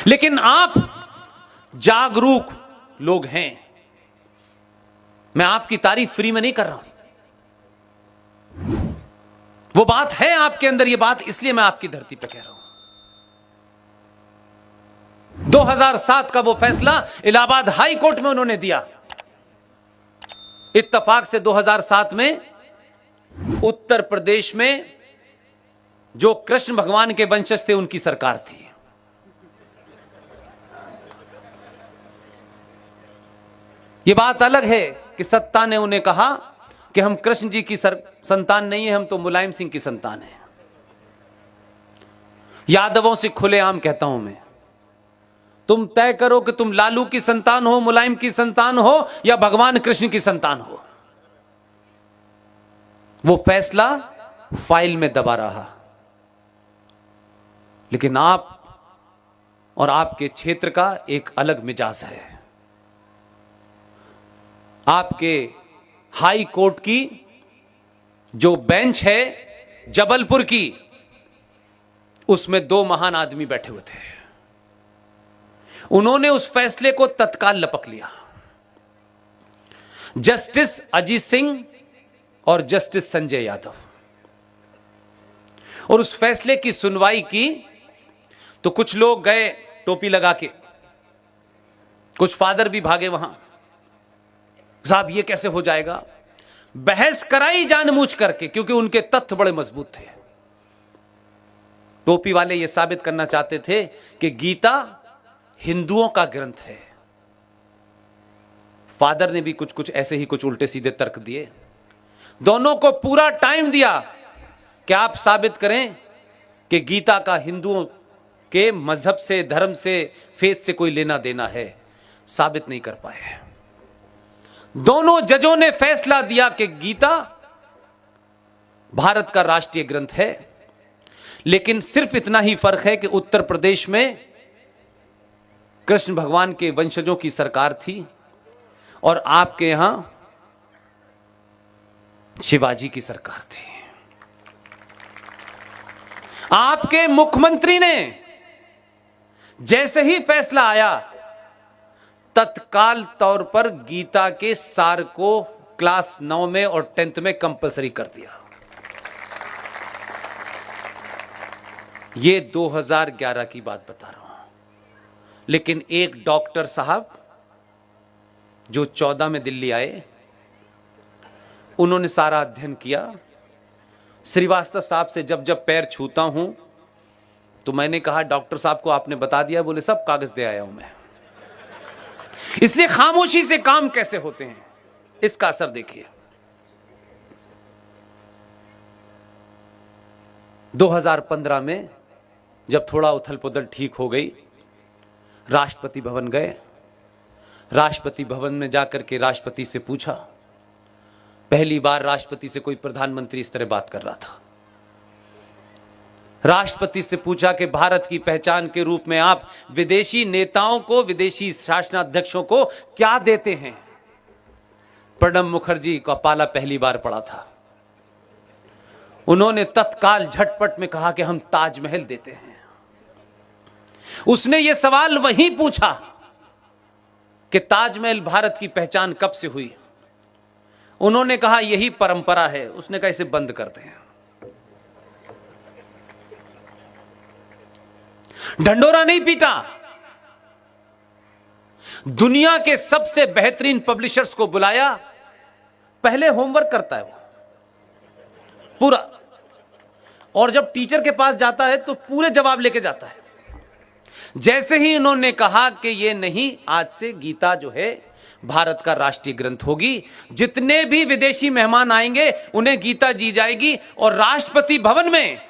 लेकिन आप जागरूक लोग हैं। मैं आपकी तारीफ फ्री में नहीं कर रहा हूं, वो बात है आपके अंदर, ये बात इसलिए मैं आपकी धरती पे कह रहा हूं। 2007 का वो फैसला इलाहाबाद हाई कोर्ट में उन्होंने दिया। इत्तेफाक से 2007 में उत्तर प्रदेश में जो कृष्ण भगवान के वंशज थे उनकी सरकार थी। यह बात अलग है कि सत्ता ने उन्हें कहा कि हम कृष्ण जी की संतान नहीं है, हम तो मुलायम सिंह की संतान है। यादवों से खुलेआम कहता हूं मैं, तुम तय करो कि तुम लालू की संतान हो, मुलायम की संतान हो, या भगवान कृष्ण की संतान हो। वो फैसला फाइल में दबा रहा। लेकिन आप और आपके क्षेत्र का एक अलग मिजाज है। आपके हाई कोर्ट की जो बेंच है जबलपुर की, उसमें दो महान आदमी बैठे हुए थे। उन्होंने उस फैसले को तत्काल लपक लिया। जस्टिस अजीत सिंह और जस्टिस संजय यादव, और उस फैसले की सुनवाई की तो कुछ लोग गए टोपी लगा के, कुछ फादर भी भागे वहां, साहब ये कैसे हो जाएगा। बहस कराई जानबूझ करके, क्योंकि उनके तथ्य बड़े मजबूत थे। टोपी वाले ये साबित करना चाहते थे कि गीता हिंदुओं का ग्रंथ है। फादर ने भी कुछ कुछ ऐसे ही कुछ उल्टे सीधे तर्क दिए। दोनों को पूरा टाइम दिया कि आप साबित करें कि गीता का हिंदुओं के मजहब से, धर्म से, फेथ से कोई लेना देना है। साबित नहीं कर पाए। दोनों जजों ने फैसला दिया कि गीता भारत का राष्ट्रीय ग्रंथ है। लेकिन सिर्फ इतना ही फर्क है कि उत्तर प्रदेश में कृष्ण भगवान के वंशजों की सरकार थी और आपके यहां शिवाजी की सरकार थी। आपके मुख्यमंत्री ने जैसे ही फैसला आया, तत्काल तौर पर गीता के सार को क्लास 9 में और 10th में कंपलसरी कर दिया। यह 2011 की बात बता रहा हूं। लेकिन एक डॉक्टर साहब जो 14 में दिल्ली आए, उन्होंने सारा अध्ययन किया। श्रीवास्तव साहब से जब जब पैर छूता हूं तो मैंने कहा, डॉक्टर साहब को आपने बता दिया? बोले सब कागज दे आया हूं मैं। इसलिए खामोशी से काम कैसे होते हैं, इसका असर देखिए। 2015 में जब थोड़ा उथल पुथल ठीक हो गई, राष्ट्रपति भवन गए। राष्ट्रपति भवन में जाकर के राष्ट्रपति से पूछा, पहली बार राष्ट्रपति से कोई प्रधानमंत्री इस तरह बात कर रहा था। राष्ट्रपति से पूछा कि भारत की पहचान के रूप में आप विदेशी नेताओं को, विदेशी शासनाध्यक्षों को क्या देते हैं? प्रणब मुखर्जी का पाला पहली बार पड़ा था। उन्होंने तत्काल झटपट में कहा कि हम ताजमहल देते हैं। उसने यह सवाल वहीं पूछा कि ताजमहल भारत की पहचान कब से हुई? उन्होंने कहा यही परंपरा है। उसने कहा इसे बंद करते हैं। ढंडोरा नहीं पीटा। दुनिया के सबसे बेहतरीन पब्लिशर्स को बुलाया। पहले होमवर्क करता है वो पूरा, और जब टीचर के पास जाता है तो पूरे जवाब लेके जाता है। जैसे ही इन्होंने कहा कि ये नहीं, आज से गीता जो है भारत का राष्ट्रीय ग्रंथ होगी, जितने भी विदेशी मेहमान आएंगे उन्हें गीता दी जाएगी, और राष्ट्रपति भवन में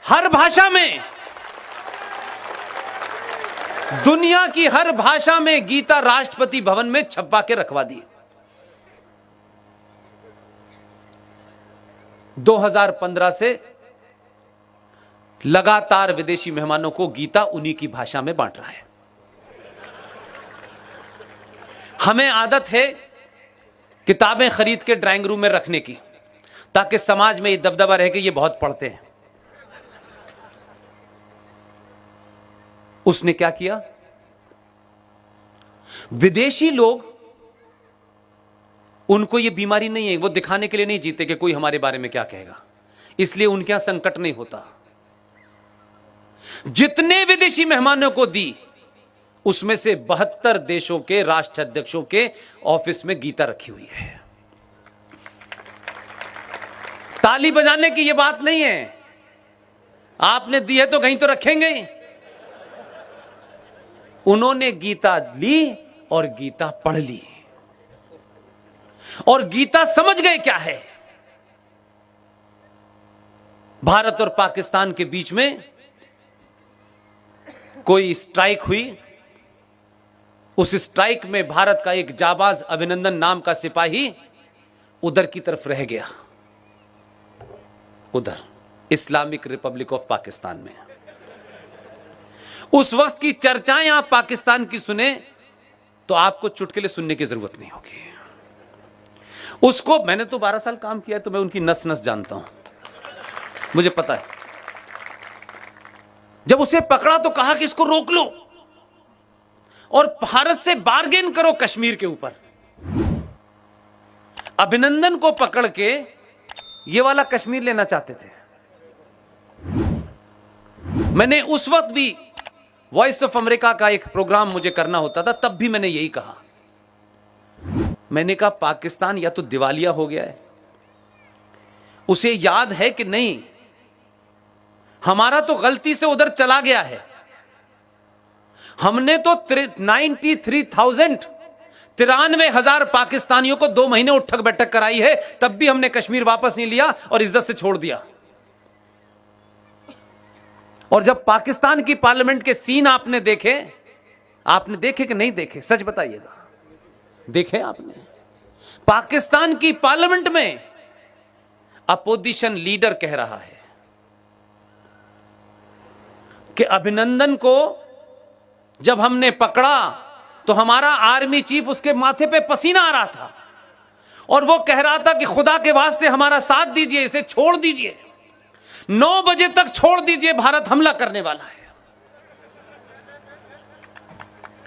हर भाषा में, दुनिया की हर भाषा में गीता राष्ट्रपति भवन में छपवा के रखवा दी। 2015 से लगातार विदेशी मेहमानों को गीता उन्हीं की भाषा में बांट रहा है। हमें आदत है किताबें खरीद के ड्राइंग रूम में रखने की, ताकि समाज में ये दबदबा रहे कि ये बहुत पढ़ते हैं। उसने क्या किया? विदेशी लोग, उनको यह बीमारी नहीं है, वो दिखाने के लिए नहीं जीते कि कोई हमारे बारे में क्या कहेगा, इसलिए उनके यहां संकट नहीं होता। जितने विदेशी मेहमानों को दी, उसमें से 72 देशों के राष्ट्राध्यक्षों के ऑफिस में गीता रखी हुई है। ताली बजाने की यह बात नहीं है, आपने दी है तो कहीं तो रखेंगे। उन्होंने गीता ली और गीता पढ़ ली और गीता समझ गए क्या है। भारत और पाकिस्तान के बीच में कोई स्ट्राइक हुई, उस स्ट्राइक में भारत का एक जाबाज अभिनंदन नाम का सिपाही उधर की तरफ रह गया, उधर इस्लामिक रिपब्लिक ऑफ पाकिस्तान में। उस वक्त की चर्चाएं आप पाकिस्तान की सुने तो आपको चुटकुले सुनने की जरूरत नहीं होगी। उसको, मैंने तो 12 साल काम किया है तो मैं उनकी नस नस जानता हूं, मुझे पता है। जब उसे पकड़ा तो कहा कि इसको रोक लो और भारत से बार्गेन करो कश्मीर के ऊपर। अभिनंदन को पकड़ के ये वाला कश्मीर लेना चाहते थे। मैंने उस वक्त भी वॉइस ऑफ अमेरिका का एक प्रोग्राम मुझे करना होता था, तब भी मैंने यही कहा। मैंने कहा पाकिस्तान या तो दिवालिया हो गया है, उसे याद है कि नहीं हमारा तो गलती से उधर चला गया है। हमने तो 93,000 पाकिस्तानियों को 2 महीने उठक बैठक कराई है, तब भी हमने कश्मीर वापस नहीं लिया और इज्जत से छोड़ दिया। और जब पाकिस्तान की पार्लियामेंट के सीन आपने देखे कि नहीं देखे, सच बताइएगा, देखे आपने? पाकिस्तान की पार्लियामेंट में अपोजिशन लीडर कह रहा है कि अभिनंदन को जब हमने पकड़ा तो हमारा आर्मी चीफ, उसके माथे पे पसीना आ रहा था और वो कह रहा था कि खुदा के वास्ते हमारा साथ दीजिए, इसे छोड़ दीजिए, 9 बजे तक छोड़ दीजिए, भारत हमला करने वाला है।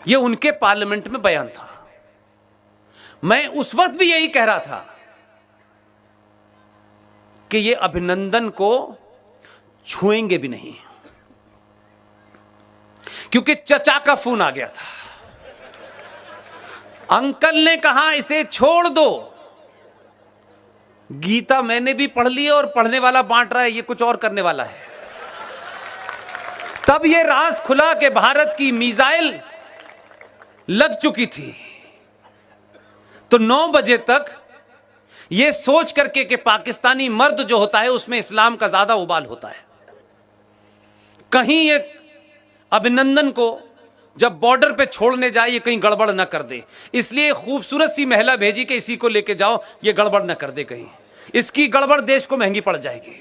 ये उनके पार्लियामेंट में बयान था। मैं उस वक्त भी यही कह रहा था कि ये अभिनंदन को छुएंगे भी नहीं, क्योंकि चचा का फोन आ गया था। अंकल ने कहा इसे छोड़ दो। गीता मैंने भी पढ़ ली और पढ़ने वाला बांट रहा है, ये कुछ और करने वाला है। तब ये राज खुला कि भारत की मिसाइल लग चुकी थी। तो 9 बजे तक ये सोच करके कि पाकिस्तानी मर्द जो होता है उसमें इस्लाम का ज्यादा उबाल होता है, कहीं ये अभिनंदन को जब बॉर्डर पे छोड़ने जाए ये कहीं गड़बड़ ना कर दे, इसलिए खूबसूरत सी महिला भेजी कि इसी को लेके जाओ, ये गड़बड़ ना कर दे, कहीं इसकी गड़बड़ देश को महंगी पड़ जाएगी।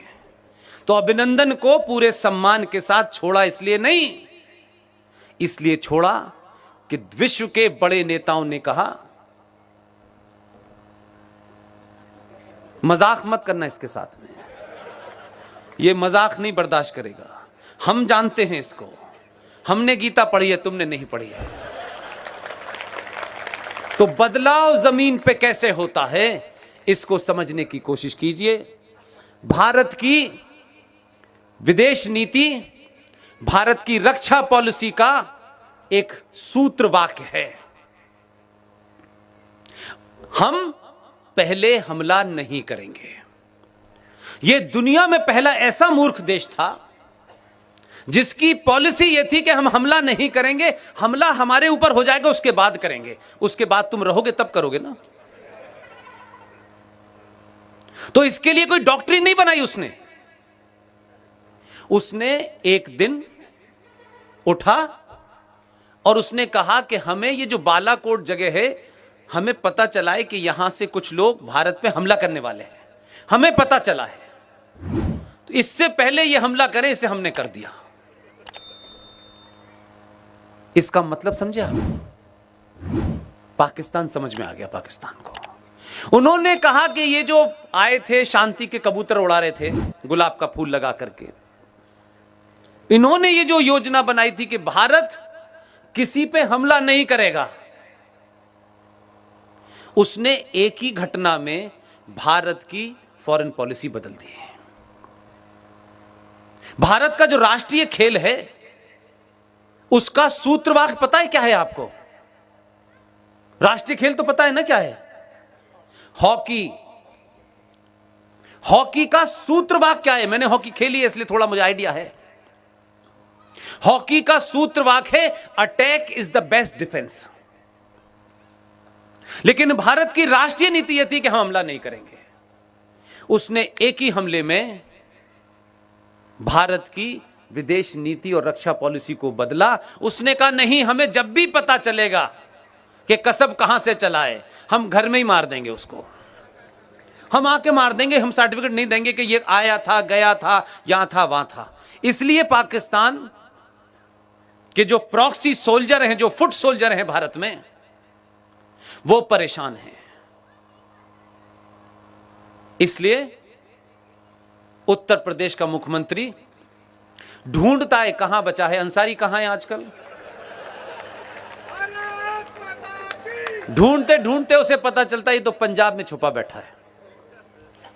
तो अभिनंदन को पूरे सम्मान के साथ छोड़ा, इसलिए नहीं, इसलिए छोड़ा कि विश्व के बड़े नेताओं ने कहा मजाक मत करना इसके साथ में, ये मजाक नहीं बर्दाश्त करेगा, हम जानते हैं इसको, हमने गीता पढ़ी है, तुमने नहीं पढ़ी है। तो बदलाव जमीन पे कैसे होता है इसको समझने की कोशिश कीजिए। भारत की विदेश नीति, भारत की रक्षा पॉलिसी का एक सूत्र वाक्य है, हम पहले हमला नहीं करेंगे। यह दुनिया में पहला ऐसा मूर्ख देश था जिसकी पॉलिसी यह थी कि हम हमला नहीं करेंगे, हमला हमारे ऊपर हो जाएगा उसके बाद करेंगे, उसके बाद तुम रहोगे तब करोगे ना। तो इसके लिए कोई डॉक्ट्रिन नहीं बनाई उसने एक दिन उठा और उसने कहा कि हमें ये जो बालाकोट जगह है, हमें पता चला है कि यहां से कुछ लोग भारत पे हमला करने वाले हैं, हमें पता चला है, तो इससे पहले ये हमला करें, इसे हमने कर दिया। इसका मतलब समझे आप? पाकिस्तान समझ में आ गया पाकिस्तान को। उन्होंने कहा कि ये जो आए थे शांति के कबूतर उड़ा रहे थे गुलाब का फूल लगा करके, इन्होंने ये जो योजना बनाई थी कि भारत किसी पे हमला नहीं करेगा, उसने एक ही घटना में भारत की फॉरेन पॉलिसी बदल दी है। भारत का जो राष्ट्रीय खेल है उसका सूत्रवाक्य पता है क्या है आपको? राष्ट्रीय खेल तो पता है ना क्या है? हॉकी। हॉकी का सूत्रवाक्य क्या है? मैंने हॉकी खेली है इसलिए थोड़ा मुझे आइडिया है। हॉकी का सूत्रवाक्य है attack is the best defence. लेकिन भारत की राष्ट्रीय नीति यह थी कि हम हमला नहीं करेंगे। उसने एक ही हमले में भारत की विदेश नीति और रक्षा पॉलिसी को बदला। उसने कहा नहीं, हमें जब भी पता चलेगा कि कसब कहां से चला है, हम घर में ही मार देंगे उसको। हम आके मार देंगे, हम सर्टिफिकेट नहीं देंगे कि ये आया था, गया था, यहां था, वहां था। इसलिए पाकिस्तान के जो प्रॉक्सी सोल्जर हैं, जो फुट सोल्जर हैं भारत में, वो परेशान हैं। इसलिए उत्तर प्रदेश का मुख्यमंत्री ढूंढता है कहां बचा है। अंसारी कहां है आजकल? ढूंढते ढूंढते उसे पता चलता है ये तो पंजाब में छुपा बैठा है।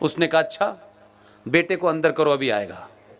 उसने कहा अच्छा बेटे को अंदर करो, अभी आएगा।